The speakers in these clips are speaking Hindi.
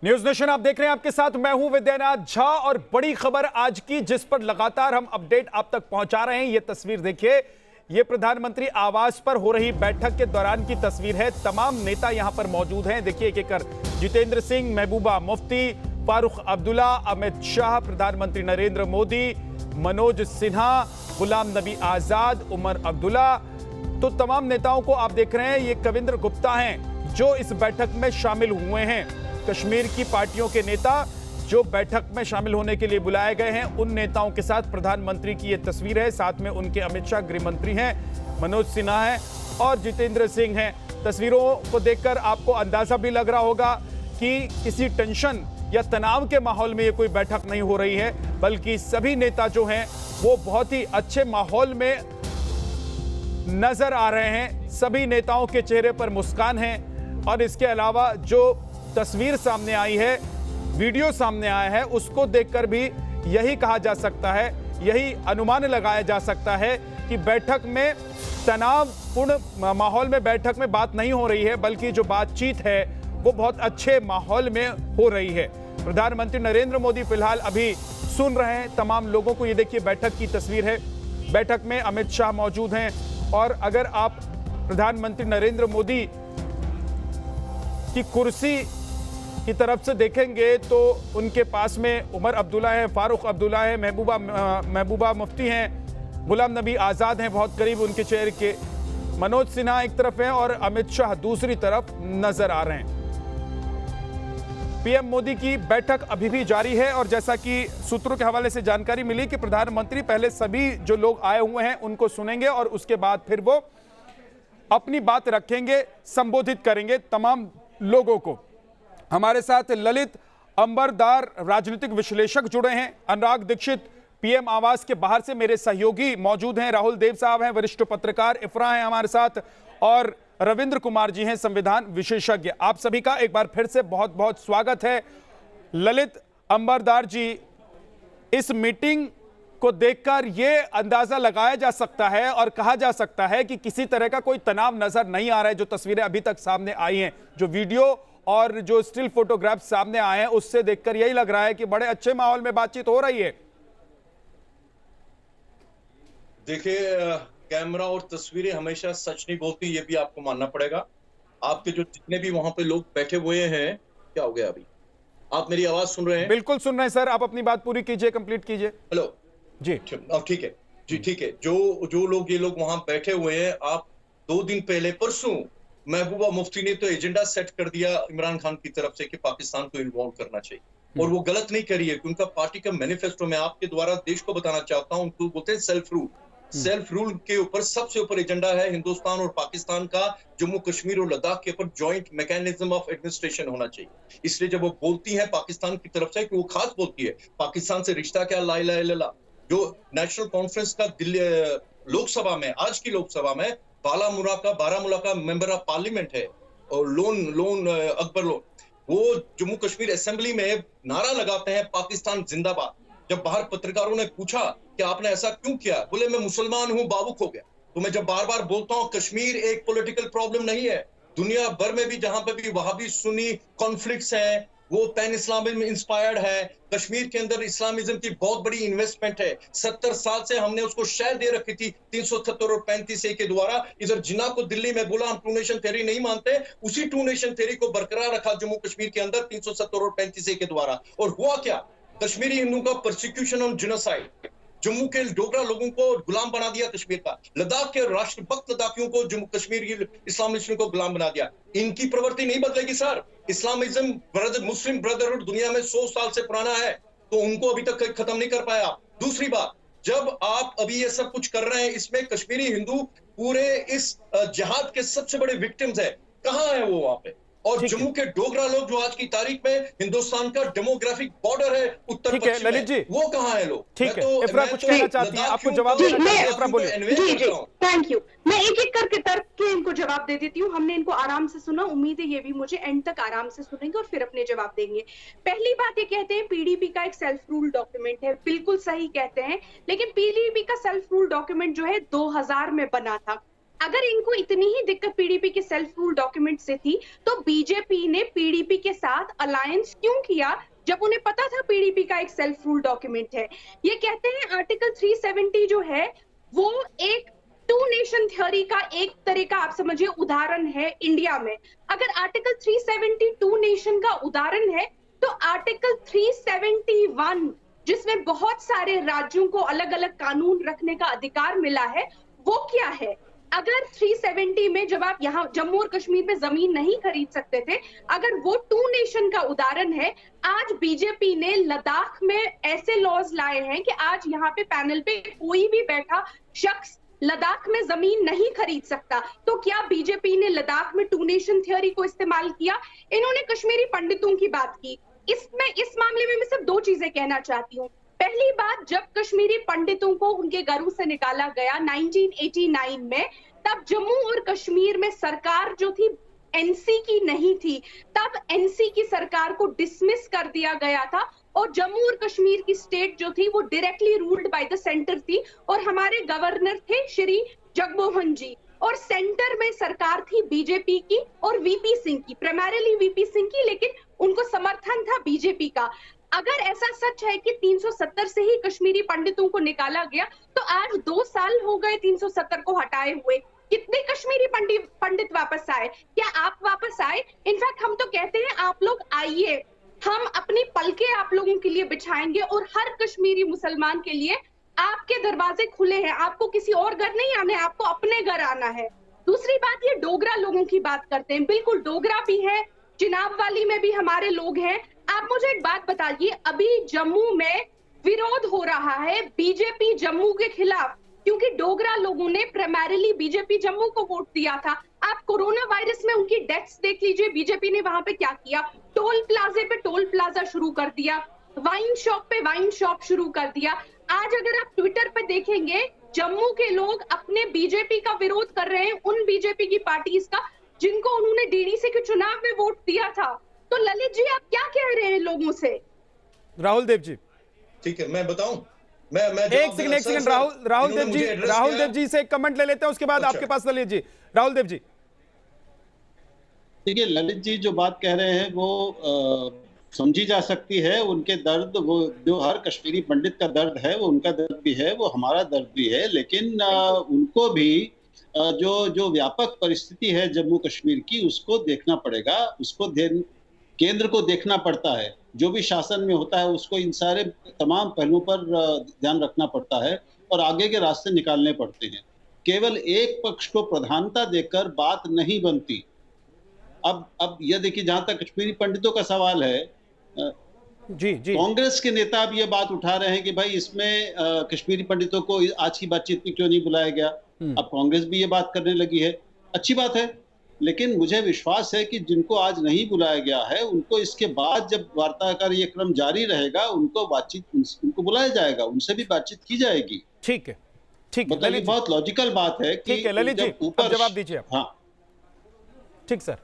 न्यूज नेशन आप देख रहे हैं, आपके साथ मैं हूं विद्यानाथ झा और बड़ी खबर आज की जिस पर लगातार हम अपडेट आप तक पहुंचा रहे हैं। ये तस्वीर देखिए, ये प्रधानमंत्री आवास पर हो रही बैठक के दौरान की तस्वीर है। तमाम नेता यहां पर मौजूद हैं। देखिए एक एक कर जितेंद्र सिंह, महबूबा मुफ्ती, फारूक अब्दुल्ला, अमित शाह, प्रधानमंत्री नरेंद्र मोदी, मनोज सिन्हा, गुलाम नबी आजाद, उमर अब्दुल्ला। तो तमाम नेताओं को आप देख रहे हैं। ये कविंद्र गुप्ता हैं जो इस बैठक में शामिल हुए हैं। कश्मीर की पार्टियों के नेता जो बैठक में शामिल होने के लिए बुलाए गए हैं, उन नेताओं के साथ प्रधानमंत्री की यह तस्वीर है। साथ में उनके अमित शाह गृह मंत्री हैं, मनोज सिन्हा हैं और जितेंद्र सिंह हैं। तस्वीरों को देखकर आपको अंदाजा भी लग रहा होगा कि किसी टेंशन या तनाव के माहौल में ये कोई बैठक नहीं हो रही है, बल्कि सभी नेता जो हैं वो बहुत ही अच्छे माहौल में नजर आ रहे हैं। सभी नेताओं के चेहरे पर मुस्कान है। और इसके अलावा जो तस्वीर सामने आई है, वीडियो सामने आया है, उसको देखकर भी यही कहा जा सकता है, यही अनुमान लगाया जा सकता है कि बैठक में तनावपूर्ण माहौल में बैठक में बात नहीं हो रही है, बल्कि जो बातचीत है वो बहुत अच्छे माहौल में हो रही है। प्रधानमंत्री नरेंद्र मोदी फिलहाल अभी सुन रहे हैं तमाम लोगों को। ये देखिए बैठक की तस्वीर है। बैठक में अमित शाह मौजूद हैं और अगर आप प्रधानमंत्री नरेंद्र मोदी की कुर्सी की तरफ से देखेंगे तो उनके पास में उमर अब्दुल्ला है, फारूक अब्दुल्ला है, महबूबा मुफ्ती हैं, गुलाम नबी आजाद हैं बहुत करीब उनके चेहरे के, मनोज सिन्हा एक तरफ हैं और अमित शाह दूसरी तरफ नजर आ रहे हैं। पीएम मोदी की बैठक अभी भी जारी है और जैसा कि सूत्रों के हवाले से जानकारी मिली कि प्रधानमंत्री पहले सभी जो लोग आए हुए हैं उनको सुनेंगे और उसके बाद फिर वो अपनी बात रखेंगे, संबोधित करेंगे तमाम लोगों को। हमारे साथ ललित अंबरदार राजनीतिक विश्लेषक जुड़े हैं, अनुराग दीक्षित पीएम आवास के बाहर से मेरे सहयोगी मौजूद हैं, राहुल देव साहब हैं वरिष्ठ पत्रकार, इफ्रा हैं हमारे साथ और रविंद्र कुमार जी हैं संविधान विशेषज्ञ। आप सभी का एक बार फिर से बहुत बहुत स्वागत है। ललित अंबरदार जी, इस मीटिंग को देखकर यह अंदाजा लगाया जा सकता है और कहा जा सकता है कि किसी तरह का कोई तनाव नजर नहीं आ रहा है। जो तस्वीरें अभी तक सामने आई हैं, जो वीडियो और जो स्टिल फोटोग्राफ सामने आए हैं, उससे देखकर यही लग रहा है कि बड़े अच्छे माहौल में बातचीत हो रही है। देखिए, कैमरा और तस्वीरें हमेशा सच नहीं बोलती, ये भी आपको मानना पड़ेगा। आपके जो जितने भी वहां पे लोग बैठे हुए हैं, क्या हो गया अभी? आप मेरी आवाज सुन रहे हैं? बिल्कुल सुन रहे हैं सर, आप अपनी बात पूरी कीजिए, कंप्लीट कीजिए। हेलो जी ठीक है जी, ठीक है। जो लोग ये लोग वहां बैठे हुए हैं, आप 2 दिन पहले परसों महबूबा मुफ्ती ने तो एजेंडा सेट कर दिया इमरान खान की तरफ से कि पाकिस्तान को इन्वॉल्व करना चाहिए और वो गलत नहीं करी है कि उनका पार्टी का मैनिफेस्टो मैं आपके द्वारा देश को बताना चाहता हूं, उनको बोलते हैं सेल्फ रूल के ऊपर सबसे ऊपर एजेंडा है हिंदुस्तान और पाकिस्तान का जम्मू कश्मीर और लद्दाख के ऊपर जॉइंट मैकेनिज्म ऑफ एडमिनिस्ट्रेशन होना चाहिए। इसलिए जब वो बोलती है पाकिस्तान की तरफ से, कि वो खास बोलती है पाकिस्तान से रिश्ता क्या, ला इलाहा इल्लल्लाह। जो नेशनल कॉन्फ्रेंस का दिल्ली लोकसभा में, आज की लोकसभा में बारामूला का मेंबर ऑफ पार्लियामेंट है और लोन अकबर लोन, वो जम्मू कश्मीर असेंबली में नारा लगाते हैं पाकिस्तान जिंदाबाद। जब बाहर पत्रकारों ने पूछा कि आपने ऐसा क्यों किया, बोले मैं मुसलमान हूं, बावुक हो गया। तो मैं जब बार बार बोलता हूं, कश्मीर एक पॉलिटिकल प्रॉब्लम नहीं है। दुनिया भर में भी जहां पे भी वहाबी सुन्नी कॉन्फ्लिक्ट्स हैं, वो पैन इस्लामिज्म इंस्पायर्ड है। कश्मीर के अंदर इस्लामिज्म की बहुत बड़ी इन्वेस्टमेंट है। 70 साल से हमने उसको शह दे रखी थी 377 और 35A के द्वारा। इधर जिन्ना को दिल्ली में बोला हम टू नेशन थ्योरी नहीं मानते, उसी टू नेशन थ्योरी को बरकरार रखा जम्मू कश्मीर के अंदर 370 और 35A के द्वारा। और हुआ क्या? कश्मीरी हिंदुओं का परसिक्यूशन और जिनोसाइड, जम्मू के डोगरा लोगों को गुलाम बना दिया कश्मीर का, लद्दाख के राष्ट्रभक्त लद्दाखियों को जम्मू कश्मीर की इस्लामिस्टों को गुलाम बना दिया। इनकी प्रवृत्ति नहीं बदलेगी सर। इस्लामिज्म मुस्लिम ब्रदरहुड दुनिया में 100 साल से पुराना है, तो उनको अभी तक खत्म नहीं कर पाया आप। दूसरी बात, जब आप अभी ये सब कुछ कर रहे हैं, इसमें कश्मीरी हिंदू पूरे इस जिहाद के सबसे बड़े विक्टिम्स है। कहां है वो वहां पे? और जम्मू के डोगरा लोग जो आज की तारीख में हिंदुस्तान का डेमोग्राफिक बॉर्डर है उत्तर पश्चिम ललित जी, वो कहां है लोग? ठीक है, इफ्रा कुछ कहना चाहती है, आपको जवाब देना चाहती है, इफ्रा बोलिए। जी थैंक यू। मैं एक एक करके तर्क के इनको जवाब दे देती हूँ। हमने इनको आराम से सुना, उम्मीद है ये भी मुझे एंड तक आराम से सुनेंगे और फिर अपने जवाब देंगे। पहली बात, ये कहते हैं पीडीपी का एक सेल्फ रूल डॉक्यूमेंट है, बिल्कुल सही कहते हैं, लेकिन पीडीपी का सेल्फ रूल डॉक्यूमेंट जो है 2000 में बना था। अगर इनको इतनी ही दिक्कत पीडीपी के सेल्फ रूल डॉक्यूमेंट से थी, तो बीजेपी ने पीडीपी के साथ अलायंस क्यों किया जब उन्हें पता था पीडीपी का एक सेल्फ रूल डॉक्यूमेंट है? ये कहते हैं आर्टिकल 370 जो है वो एक टू नेशन थ्योरी का एक तरह का आप समझिए उदाहरण है इंडिया में। अगर आर्टिकल 370 टू नेशन का उदाहरण है, तो आर्टिकल 371 जिसमें बहुत सारे राज्यों को अलग अलग कानून रखने का अधिकार मिला है, वो क्या है? अगर 370 में जब आप यहाँ जम्मू और कश्मीर में जमीन नहीं खरीद सकते थे, अगर वो टू नेशन का उदाहरण है, आज बीजेपी ने लद्दाख में ऐसे लॉज लाए हैं कि आज यहाँ पे पैनल पे कोई भी बैठा शख्स लद्दाख में जमीन नहीं खरीद सकता। तो क्या बीजेपी ने लद्दाख में टू नेशन थ्योरी को इस्तेमाल किया? इन्होंने कश्मीरी पंडितों की बात की। इस मामले में मैं सिर्फ दो चीजें कहना चाहती हूँ। पहली बात, जब कश्मीरी पंडितों को उनके घरों से निकाला गया 1989 में, तब जम्मू और कश्मीर में सरकार जो थी एनसी की नहीं थी, तब एनसी की सरकार को डिसमिस कर दिया गया था और जम्मू और कश्मीर की स्टेट जो थी वो directly ruled by the centre थी और हमारे गवर्नर थे श्री जगमोहन जी, और सेंटर में सरकार थी बीजेपी की और वीपी सिंह की, प्राइमरीली वीपी सिंह की, लेकिन उनको समर्थन था बीजेपी का। अगर ऐसा सच है कि 370 से ही कश्मीरी पंडितों को निकाला गया, तो आज 2 साल हो गए 370 को हटाए हुए। कितने कश्मीरी पंडित वापस आए? क्या आप वापस आए? इनफैक्ट हम तो कहते हैं आप लोग आइए, हम अपनी पलके आप लोगों के लिए बिछाएंगे और हर कश्मीरी मुसलमान के लिए आपके दरवाजे खुले हैं। आपको किसी और घर नहीं आना है, आपको अपने घर आना है। दूसरी बात, ये डोगरा लोगों की बात करते हैं, बिल्कुल डोगरा भी है, चिनाब वाली में भी हमारे लोग हैं। आप मुझे एक बात बताइए, अभी जम्मू में विरोध हो रहा है बीजेपी जम्मू के खिलाफ, क्योंकि डोगरा लोगों ने प्राइमरीली बीजेपी जम्मू को वोट दिया था। आप कोरोना वायरस में उनकी डेथ्स देख लीजिए, बीजेपी ने वहां पे क्या किया, टोल प्लाजे पे टोल प्लाजा शुरू कर दिया, वाइन शॉप पे वाइन शॉप शुरू कर दिया। आज अगर आप ट्विटर पे देखेंगे, जम्मू के लोग अपने बीजेपी का विरोध कर रहे हैं, उन बीजेपी की पार्टीज का जिनको उन्होंने डीडीसी के चुनाव में वोट दिया था। तो ललित जी, आप क्या कह रहे हैं लोगों से? राहुल देव जी, ठीक है, मैं बताऊं, मैं एक सेकंड राहुल देव जी से एक कमेंट ले लेते हैं, उसके बाद आपके पास ललित जी। राहुल देव जी, देखिए ललित जी जो बात कह रहे हैं वो समझी जा सकती है, उनके दर्द, वो जो हर कश्मीरी पंडित का दर्द है वो उनका दर्द भी है, वो हमारा दर्द भी है, लेकिन उनको भी जो व्यापक परिस्थिति है जम्मू कश्मीर की उसको देखना पड़ेगा, उसको केंद्र को देखना पड़ता है, जो भी शासन में होता है उसको इन सारे तमाम पहलुओं पर ध्यान रखना पड़ता है और आगे के रास्ते निकालने पड़ते हैं। केवल एक पक्ष को प्रधानता देकर बात नहीं बनती। अब यह देखिए, जहां तक कश्मीरी पंडितों का सवाल है, जी जी, कांग्रेस के नेता अब ये बात उठा रहे हैं कि भाई इसमें कश्मीरी पंडितों को आज की बातचीत में क्यों नहीं बुलाया गया। अब कांग्रेस भी ये बात करने लगी है, अच्छी बात है, लेकिन मुझे विश्वास है कि जिनको आज नहीं बुलाया गया है उनको इसके बाद जब वार्ता का ये क्रम जारी रहेगा उनको बुलाया जाएगा, उनसे भी बातचीत की जाएगी। ठीक है, ठीक है, मतलब बहुत लॉजिकल बात है कि ठीक है ललित जी, ऊपर जवाब दीजिए आप। हाँ ठीक सर।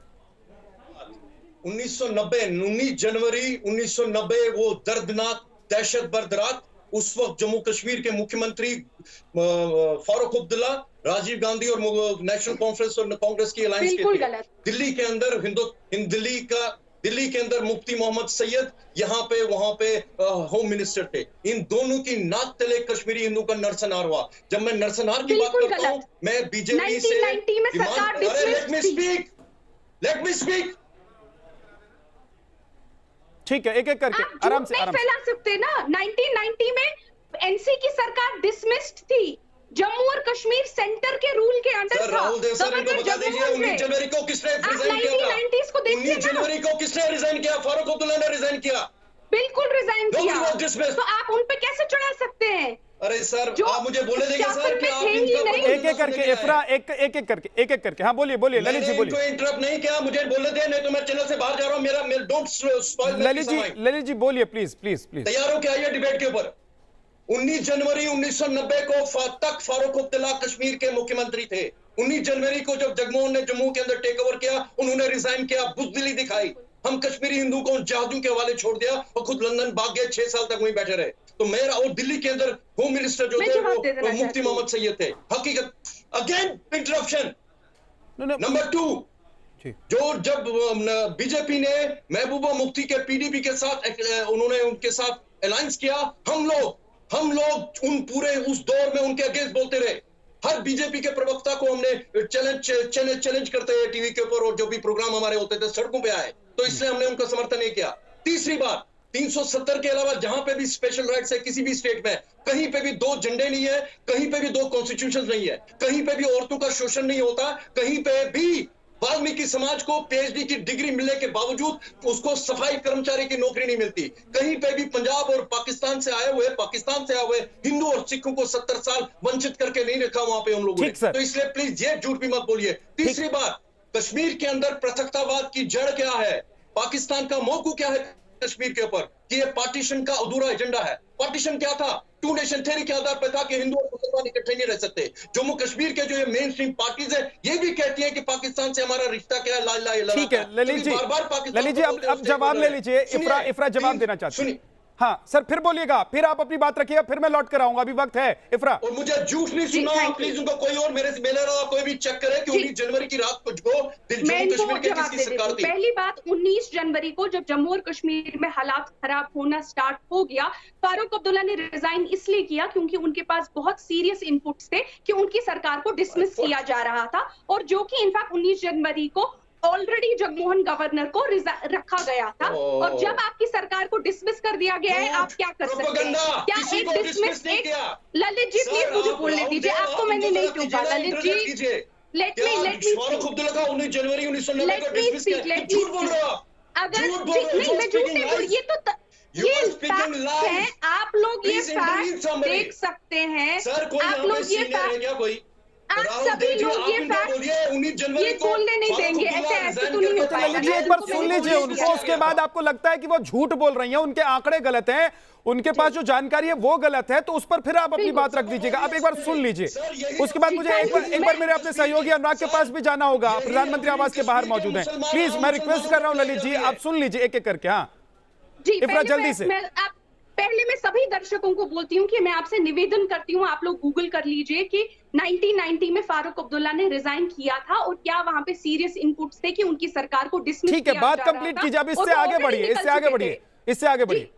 19 जनवरी 1990, वो दर्दनाक दहशतगर्द रात, उस वक्त जम्मू कश्मीर के मुख्यमंत्री फारूक अब्दुल्ला, राजीव गांधी और नेशनल कॉन्फ्रेंस और कांग्रेस की अलायंस के थे। दिल्ली के अंदर दिल्ली के अंदर मुफ्ती मोहम्मद सैयद, यहाँ पे वहां पे होम मिनिस्टर थे। इन दोनों की नाक तले कश्मीरी हिंदू का नरसंहार हुआ। जब मैं नरसंहार की बात करता हूँ, मैं बीजेपी से लेट मी स्पीक। ठीक है, एक एक करके आराम से फैला सकते ना। 1990 में एनसी की सरकार डिसमिस्ड थी, जम्मू और कश्मीर सेंटर के रूल के अंडर था। राहुल देव सर, इनको बता दीजिए 19 जनवरी को किसने रिजाइन किया था? 19 जनवरी को किसने रिजाइन किया? फारूक अब्दुल्ला ने रिजाइन किया। बिल्कुल रिजाइन किया। तो आप उन पे कैसे चढ़ा सकते हैं? अरे सर, आप मुझे बोले देंगे सर कि आप एक एक करके इफ्रा एक एक करके हाँ बोलिए ललित जी बोलिए। मैंने इंटरप्ट नहीं किया, मुझे बोले दे, नहीं तो मैं चैनल से बाहर जा रहा हूँ। मेरा डोंट स्पॉइल ललित जी बोलिए प्लीज। तैयार हो क्या ये डिबेट के ऊपर? 19 जनवरी 1990 को तक फारूक अब्दुल्ला कश्मीर के मुख्यमंत्री थे। 19 जनवरी को जब जगमोहन ने जम्मू के अंदर टेक ओवर किया, उन्होंने रिजाइन किया, बुज़दिली दिखाई। हम कश्मीरी हिंदू को जादू के हवाले छोड़ दिया और खुद लंदन भाग गए, 6 साल तक वहीं बैठे रहे। तो मेरा और दिल्ली के अंदर होम मिनिस्टर जो थे वो मुफ्ती मोहम्मद सैयद थे। हकीकत अगेन इंटरप्शन। No. नंबर 2, जी। जो जब बीजेपी ने महबूबा मुफ्ती के पीडीपी के साथ उन्होंने उनके साथ अलायंस किया, हम लोग उन पूरे उस दौर में उनके अगेंस्ट बोलते रहे। हर बीजेपी के प्रवक्ता को हमने चैलेंज करते हैं टीवी के ऊपर, और जो भी प्रोग्राम हमारे होते थे सड़कों पे आए, तो इसलिए हमने उनका समर्थन नहीं किया। तीसरी बात, 370 के अलावा जहां पे भी स्पेशल राइट्स है किसी भी स्टेट में, कहीं पे भी 2 झंडे नहीं है, कहीं पे भी 2 कॉन्स्टिट्यूशन नहीं है, कहीं पे भी औरतों का शोषण नहीं होता, कहीं पे भी वाल्मीकि समाज को पीएचडी की डिग्री मिलने के बावजूद उसको सफाई कर्मचारी की नौकरी नहीं मिलती, कहीं पे भी पंजाब और पाकिस्तान से आए हुए हिंदू और सिखों को 70 साल वंचित करके नहीं रखा वहां पे उन लोगों ने। तो इसलिए प्लीज ये झूठ भी मत बोलिए। तीसरी बात, कश्मीर के अंदर पृथकतावाद की जड़ क्या है, पाकिस्तान का मौकू क्या है कश्मीर के ऊपर, कि ये पार्टीशन का अधूरा एजेंडा है। पार्टीशन क्या था? 2 नेशन थ्योरी के आधार पर था कि हिंदू और मुसलमान इकट्ठे नहीं रह सकते। जम्मू कश्मीर के जो ये मेन स्ट्रीम पार्टीज है ये भी कहती है कि पाकिस्तान से हमारा रिश्ता क्या है, ला ला ला। ठीक है ललित जी, ललित जी अब जवाब ले लीजिए। इफ्रा जवाब देना चाहती है। हाँ सर, फिर बोलिएगा, फिर आप अपनी बात रखिएगा, फिर मैं लौट कर आऊंगा, अभी वक्त है। इफ्रा, और मुझे झूठ नहीं सुना प्लीज, उनको कोई और मेरे कोई भी चेक करे कि 19 जनवरी की रात को जम्मू कश्मीर के किसकी सरकार थी। पहली बात, 19 जनवरी को जब जम्मू और कश्मीर में हालात खराब होना स्टार्ट हो गया, फारूक अब्दुल्ला ने रिजाइन इसलिए किया क्योंकि उनके पास बहुत सीरियस इनपुट्स थे कि उनकी सरकार को डिसमिस किया जा रहा था, और जो कि इनफैक्ट 19 जनवरी को ऑलरेडी जगमोहन गवर्नर को रखा गया था। और जब आपकी सरकार को डिसमिस कर दिया गया है, आप क्या कर सकते हैं? क्या एक डिसमिस, ललित जी प्लीज मुझे बोलने दीजिए, आपको मैंने नहीं टोका। ललित जी लेट मी फारूक अब्दुल्ला का 19 जनवरी 1990 को डिसमिस किया, झूठ बोल रहे हो आप। अगर नहीं, मैं झूठ नहीं बोल, ये फैक्ट है, आप लोग ये फैक्ट देख सकते हैं। आप लोग ये फैक्ट, आप सभी लोग ये फैक्ट ये बोलने नहीं देंगे, ऐसे तो नहीं होता है। एक बार सुन लीजिए उनको, उसके बाद आपको लगता है कि वो झूठ बोल रही हैं, उनके आंकड़े गलत हैं, उनके पास जो जानकारी है वो गलत है, तो उस पर फिर आप अपनी बात रख दीजिएगा। आप एक बार सुन लीजिए, उसके बाद मुझे एक बार मेरे अपने सहयोगी अनुराग के पास भी जाना होगा, प्रधानमंत्री आवास के बाहर मौजूद हैं। प्लीज मैं रिक्वेस्ट कर रहा हूं ललित जी, आप सुन लीजिए एक एक करके। हाँ इफ्रा जल्दी से। पहले मैं सभी दर्शकों को बोलती हूँ कि मैं आपसे निवेदन करती हूँ, आप लोग गूगल कर लीजिए कि 1990 में फारूक अब्दुल्ला ने रिजाइन किया था और क्या वहां पे सीरियस इनपुट्स थे कि उनकी सरकार को डिसमिस किया जा रहा था। ठीक है, बात कंप्लीट कीजिए, अब इससे आगे बढ़िए, इससे आगे बढ़िए।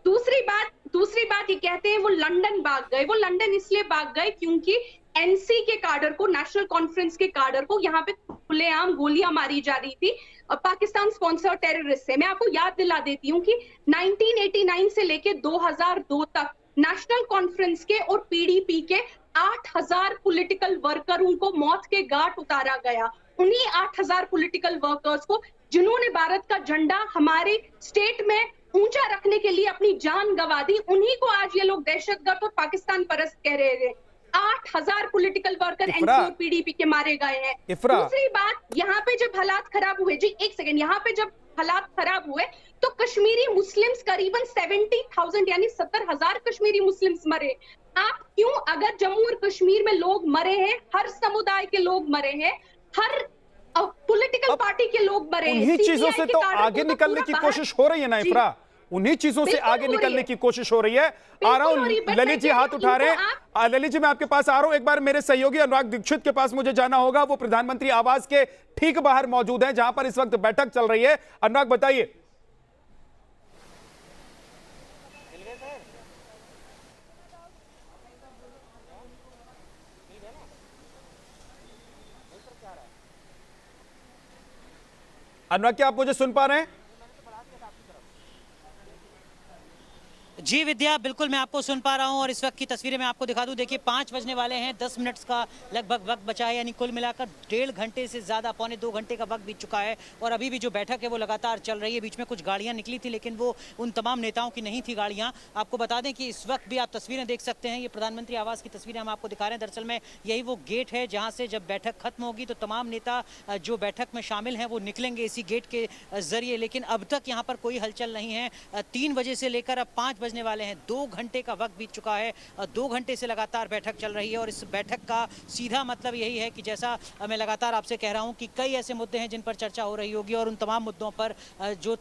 दूसरी बात ये कहते हैं वो लंदन भाग गए। वो लंदन इसलिए भाग गए क्योंकि एनसी के काडर को, नेशनल कॉन्फ्रेंस के काडर को यहाँ पे खुलेआम गोलियां मारी जा रही थी पाकिस्तान स्पॉन्सर टेररिस्ट से। मैं आपको याद दिला देती हूँ कि 1989 से लेके 2002 तक नेशनल कॉन्फ्रेंस के और पीडीपी के 8000 पॉलिटिकल वर्कर, उनको मौत के घाट उतारा गया। उन्हीं 8000 पॉलिटिकल वर्कर्स को, जिन्होंने भारत का झंडा हमारे स्टेट में ऊंचा रखने के लिए अपनी जान गंवा दी, उन्हीं को आज ये लोग दहशतगर्द और पाकिस्तान परस्त कह रहे थे। 8000 पॉलिटिकल वर्कर एनसी पीडीपी के मारे गए हैं। दूसरी बात, यहाँ पे जब हालात खराब हुए, जी एक सेकंड, यहाँ पे जब हालात खराब हुए तो कश्मीरी मुस्लिम्स करीबन 70,000 यानी 70,000 कश्मीरी मुस्लिम्स मरे। आप क्यों, अगर जम्मू और कश्मीर में लोग मरे हैं, हर समुदाय के लोग मरे हैं, हर पॉलिटिकल पार्टी के लोग मरे हैं, उन्हीं चीजों से तो आगे निकलने की कोशिश हो रही है ना इफ्रा, उन्हीं चीजों से आगे निकलने की कोशिश हो रही है। आ रहा हूं, ललित जी हाथ उठा रहे हैं। ललित जी मैं आपके पास आ रहा हूं, एक बार मेरे सहयोगी अनुराग दीक्षित के पास मुझे जाना होगा, वो प्रधानमंत्री आवास के ठीक बाहर मौजूद हैं जहां पर इस वक्त बैठक चल रही है। अनुराग बताइए। अनुराग क्या आप मुझे सुन पा रहे हैं? जी विद्या, बिल्कुल मैं आपको सुन पा रहा हूं और इस वक्त की तस्वीरें मैं आपको दिखा दूं। देखिए 5 बजने वाले हैं, 10 मिनट का लगभग वक्त बचा है, यानी कुल मिलाकर 1.5 घंटे से ज़्यादा, पौने 2 घंटे का वक्त बीत चुका है और अभी भी जो बैठक है वो लगातार चल रही है। बीच में कुछ गाड़ियां निकली थी लेकिन वो उन तमाम नेताओं की नहीं थी गाड़ियां। आपको बता दें कि इस वक्त भी आप तस्वीरें देख सकते हैं, ये प्रधानमंत्री आवास की तस्वीरें हम आपको दिखा रहे हैं। दरअसल में यही वो गेट है जहाँ से जब बैठक खत्म होगी तो तमाम नेता जो बैठक में शामिल हैं वो निकलेंगे इसी गेट के जरिए, लेकिन अब तक यहाँ पर कोई हलचल नहीं है। 3 बजे से लेकर अब 5 बजने वाले हैं, 2 घंटे का वक्त बीत चुका है। 2 घंटे से लगातार बैठक चल रही है और इस बैठक का सीधा मतलब यही है कि जैसा मैं लगातार आपसे कह रहा हूं कि कई ऐसे मुद्दे हैं जिन पर चर्चा हो रही होगी और उन तमाम मुद्दों पर जो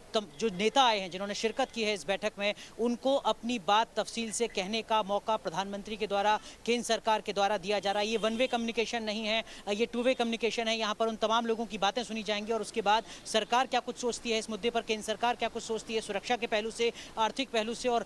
नेता आए हैं, जिन्होंने शिरकत की है इस बैठक में, उनको अपनी बात तफसील से कहने का मौका प्रधानमंत्री के द्वारा, केंद्र सरकार के द्वारा दिया जा रहा है। ये वन वे कम्युनिकेशन नहीं है, ये टू वे कम्युनिकेशन है। यहाँ पर उन तमाम लोगों की बातें सुनी जाएंगी और उसके बाद सरकार क्या कुछ सोचती है इस मुद्दे पर, केंद्र सरकार क्या कुछ सोचती है सुरक्षा के पहलू से, आर्थिक पहलू से और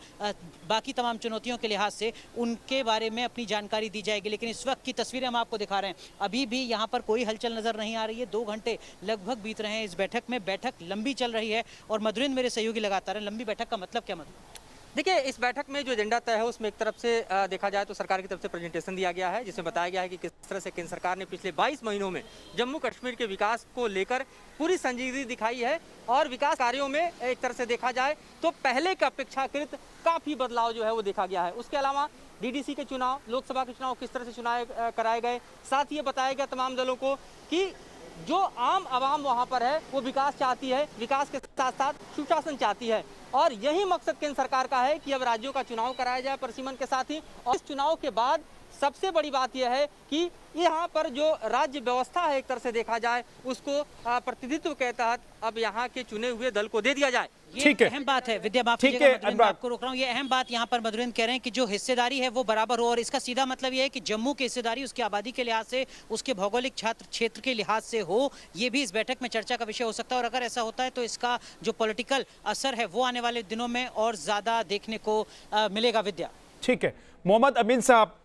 बाकी तमाम चुनौतियों के लिहाज से, उनके बारे में अपनी जानकारी दी जाएगी। लेकिन इस वक्त की तस्वीरें हम आपको दिखा रहे हैं, अभी भी यहाँ पर कोई हलचल नजर नहीं आ रही है। 2 घंटे लगभग बीत रहे हैं इस बैठक में, बैठक लंबी चल रही है और मधुरेंद्र मेरे सहयोगी लगातार हैं। लंबी बैठक का मतलब क्या मतलब? देखिए, इस बैठक में जो एजेंडा तय है उसमें एक तरफ से देखा जाए तो सरकार की तरफ से प्रेजेंटेशन दिया गया है, जिसमें बताया गया है कि किस तरह से केंद्र सरकार ने पिछले 22 महीनों में जम्मू कश्मीर के विकास को लेकर पूरी संजीदगी दिखाई है और विकास कार्यों में एक तरह से देखा जाए तो पहले के अपेक्षाकृत काफ़ी बदलाव जो है वो देखा गया है। उसके अलावा डीडीसी के चुनाव, लोकसभा के चुनाव किस तरह से चुनाव कराए गए, साथ ही ये बताया गया तमाम दलों को कि जो आम आवाम वहाँ पर है वो विकास चाहती है, विकास के साथ साथ सुशासन चाहती है और यही मकसद केंद्र सरकार का है कि अब राज्यों का चुनाव कराया जाए परिसीमन के साथ ही। और इस चुनाव के बाद सबसे बड़ी बात यह है कि यहाँ पर जो राज्य व्यवस्था है एक तरह से देखा जाए उसको प्रतिनिधित्व के तहत अब यहाँ के चुने हुए दल को दे दिया जाए। ये अहम बात है विद्या, माफ कीजिएगा मैं आपको रोक रहा हूँ। ये अहम बात यहाँ पर मधुरेंद्र कह रहे हैं कि जो हिस्सेदारी है वो बराबर हो और इसका सीधा मतलब ये है कि जम्मू की हिस्सेदारी उसकी आबादी के लिहाज से, उसके भौगोलिक क्षेत्र के लिहाज से हो, ये भी इस बैठक में चर्चा का विषय हो सकता है। और अगर ऐसा होता है तो इसका जो पॉलिटिकल असर है वो आने वाले दिनों में और ज्यादा देखने को मिलेगा। विद्या, ठीक है मोहम्मद अमीन साहब,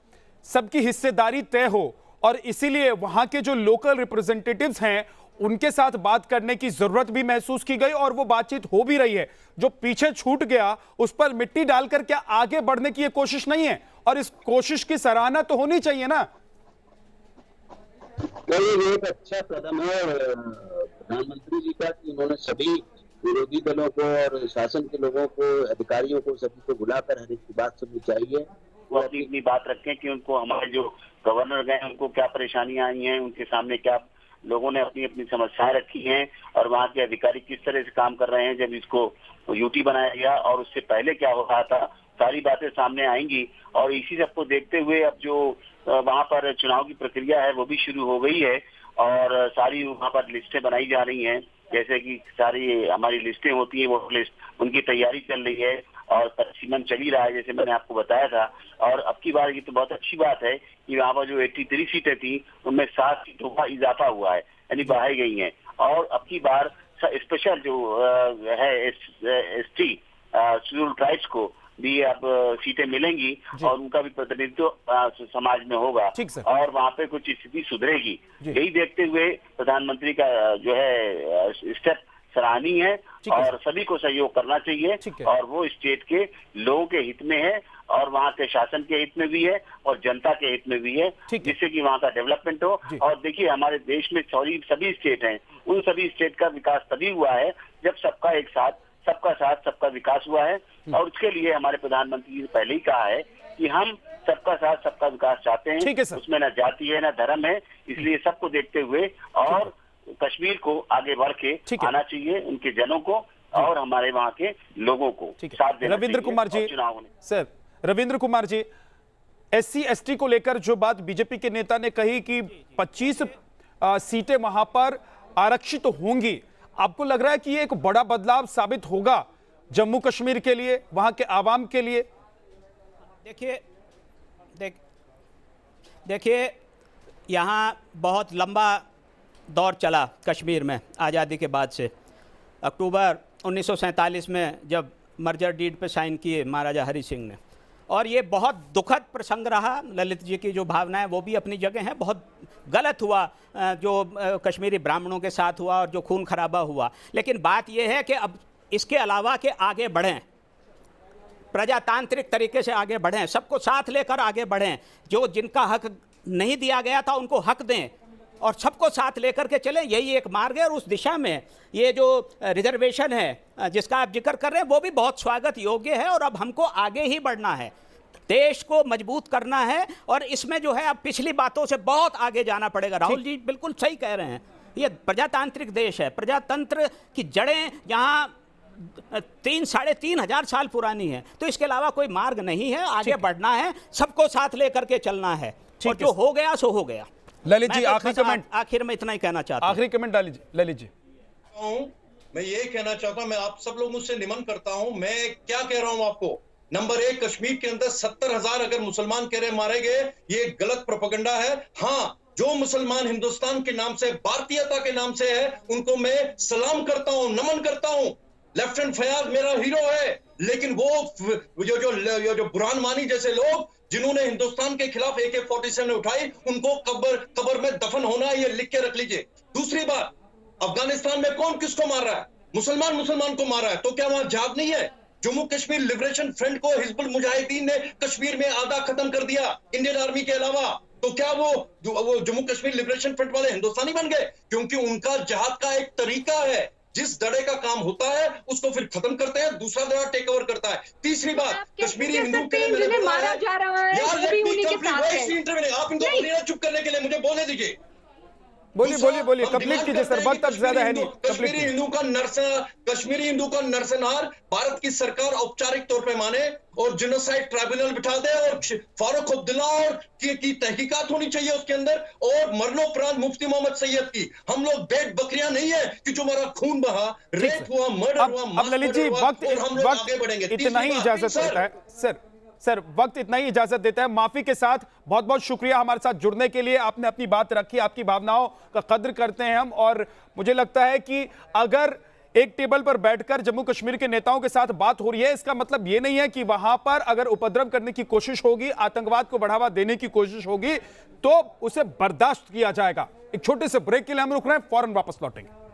सबकी हिस्सेदारी तय हो और इसीलिए वहां के जो लोकल रिप्रेजेंटेटिव्स हैं उनके साथ बात करने की जरूरत भी महसूस की गई और वो बातचीत हो भी रही है। जो पीछे छूट गया उस पर मिट्टी डालकर क्या आगे बढ़ने की ये कोशिश नहीं है? और इस कोशिश की सराहना तो होनी चाहिए ना। ये एक अच्छा कदम है प्रधानमंत्री जी का कि उन्होंने सभी विरोधी दलों को और शासन के लोगों को, अधिकारियों को, सभी को बुलाकर हर एक की बात सुननी चाहिए। वो अपनी अपनी बात रखें कि उनको, हमारे जो गवर्नर गए उनको क्या परेशानियां आई हैं, उनके सामने क्या लोगों ने अपनी अपनी समस्याएं रखी हैं और वहाँ के अधिकारी किस तरह से काम कर रहे हैं जब इसको यूटी बनाया गया और उससे पहले क्या हो रहा था, सारी बातें सामने आएंगी। और इसी सबको देखते हुए अब जो वहाँ पर चुनाव की प्रक्रिया है वो भी शुरू हो गई है और सारी वहाँ पर लिस्टें बनाई जा रही हैं, जैसे कि सारी हमारी लिस्टें होती है वो लिस्ट, उनकी तैयारी चल रही है और परिसीमन चल ही रहा है जैसे मैंने आपको बताया था। और अब की बार ये तो बहुत अच्छी बात है कि वहाँ पर जो 83 सीटें थी उनमें 7 सीटों का इजाफा हुआ है, यानी बढ़ाई गई हैं। और अब की बार स्पेशल जो है एसटी शेड्यूल ट्राइब्स को भी अब सीटें मिलेंगी और उनका भी प्रतिनिधित्व समाज में होगा और वहाँ पे कुछ स्थिति सुधरेगी। यही देखते हुए प्रधानमंत्री का जो है स्टेप सराहनीय है और सभी को सहयोग करना चाहिए और वो स्टेट के लोगों के हित में है और वहाँ के शासन के हित में भी है और जनता के हित में भी है, जिससे कि वहाँ का डेवलपमेंट हो। और देखिए, हमारे देश में सभी स्टेट हैं, उन सभी स्टेट का विकास तभी हुआ है जब सबका एक साथ, सबका साथ, सबका विकास हुआ है। और उसके लिए हमारे प्रधानमंत्री जी ने पहले ही कहा है कि हम सबका साथ, सबका विकास चाहते हैं, उसमें न जाति है न धर्म है। इसलिए सबको देखते हुए और कश्मीर को आगे बढ़ के आना चाहिए, उनके जनों को और हमारे वहाँ के लोगों को साथ देना। Ravindra Kumar ji, sir Ravindra Kumar ji, SC ST को लेकर जो बात बीजेपी के नेता ने कही कि 25 सीटें वहां पर आरक्षित होंगी, आपको लग रहा है कि ये एक बड़ा बदलाव साबित होगा जम्मू कश्मीर के लिए, वहां के आवाम के लिए? देखिए यहाँ बहुत लंबा दौर चला कश्मीर में आज़ादी के बाद से। अक्टूबर 1947 में जब मर्जर डीड पे साइन किए महाराजा हरि सिंह ने, और ये बहुत दुखद प्रसंग रहा। ललित जी की जो भावना है वो भी अपनी जगह है। बहुत गलत हुआ जो कश्मीरी ब्राह्मणों के साथ हुआ और जो खून खराबा हुआ। लेकिन बात यह है कि अब इसके अलावा के आगे बढ़ें, प्रजातांत्रिक तरीके से आगे बढ़ें, सबको साथ लेकर आगे बढ़ें। जो जिनका हक नहीं दिया गया था उनको हक दें और सबको साथ लेकर के चलें, यही एक मार्ग है। और उस दिशा में ये जो रिजर्वेशन है जिसका आप जिक्र कर रहे हैं वो भी बहुत स्वागत योग्य है। और अब हमको आगे ही बढ़ना है, देश को मजबूत करना है और इसमें जो है अब पिछली बातों से बहुत आगे जाना पड़ेगा। राहुल जी बिल्कुल सही कह रहे हैं, ये प्रजातांत्रिक देश है, प्रजातंत्र की जड़ें यहाँ साढ़े तीन हजार साल पुरानी है। तो इसके अलावा कोई मार्ग नहीं है, आगे बढ़ना है, सबको साथ लेकर के चलना है, और जो हो गया सो हो गया। ललित जी मैं तो आखिरी बस कमेंट, आखिर में इतना ही कहना चाहता हूं। आखिरी कमेंट ललित जी। मैं ये कहना चाहता हूं, मैं आप सब लोगों से निमन करता हूं, मैं क्या कह रहा हूं आपको। नंबर एक, कश्मीर के अंदर 70,000 अगर मुसलमान कह रहे मारे गए, ये गलत प्रोपेगेंडा है। हाँ, जो मुसलमान हिंदुस्तान के नाम से, भारतीयता के नाम से है, उनको मैं सलाम करता हूं, नमन करता हूं। लेफ्टिनेंट फयाज मेरा हीरो है, लेकिन वो जो बुरहान वानी जैसे लोग जिन्होंने हिंदुस्तान के खिलाफ AK-47 उठाई, उनको कब्र में दफन होना है, ये लिख के रख लीजिए। दूसरी बात, अफगानिस्तान में कौन किसको मार रहा है? मुसलमान को मार रहा है, तो क्या वहां जहाद नहीं है? जम्मू कश्मीर लिबरेशन फ्रंट को हिजबुल मुजाहिदीन ने कश्मीर में आधा खत्म कर दिया, इंडियन आर्मी के अलावा। तो क्या वो जम्मू कश्मीर लिबरेशन फ्रंट वाले हिंदुस्तानी बन गए? क्योंकि उनका जहाद का एक तरीका है, जिस दड़े का काम होता है उसको फिर खत्म करते हैं, दूसरा दड़ा टेक ओवर करता है। तीसरी बात, कश्मीरी हिंदू के लिए मैंने मारा जा रहा है, यार, वो भी उन्हीं के साथ है। आप इनको बोलिए चुप करने के लिए, मुझे बोलने दीजिए। बोलिए कंप्लीट कीजिए सर, वक्त तक ज्यादा है नहीं। कश्मीरी हिंदू का नरसंहार भारत की सरकार औपचारिक तौर पे माने और जिनोसाइड ट्राइब्यूनल बिठा दे, और फारूक अब्दुल्ला और की तहकीकात होनी चाहिए उसके अंदर, और मरणोपरांत मुफ्ती मोहम्मद सैयद की। हम लोग बेट बकरियां नहीं है कि जो हमारा खून बहा, रेप हुआ, मर्डर हुआ। अब ललित जी वक्त इतना ही इजाजत देता है सर, वक्त इतना ही इजाजत देता है। माफी के साथ बहुत बहुत शुक्रिया हमारे साथ जुड़ने के लिए, आपने अपनी बात रखी, आपकी भावनाओं का कद्र करते हैं हम। और मुझे लगता है कि अगर एक टेबल पर बैठकर जम्मू कश्मीर के नेताओं के साथ बात हो रही है, इसका मतलब यह नहीं है कि वहां पर अगर उपद्रव करने की कोशिश होगी, आतंकवाद को बढ़ावा देने की कोशिश होगी, तो उसे बर्दाश्त किया जाएगा। एक छोटे से ब्रेक के लिए हम रुक रहे हैं, फौरन वापस लौटेंगे।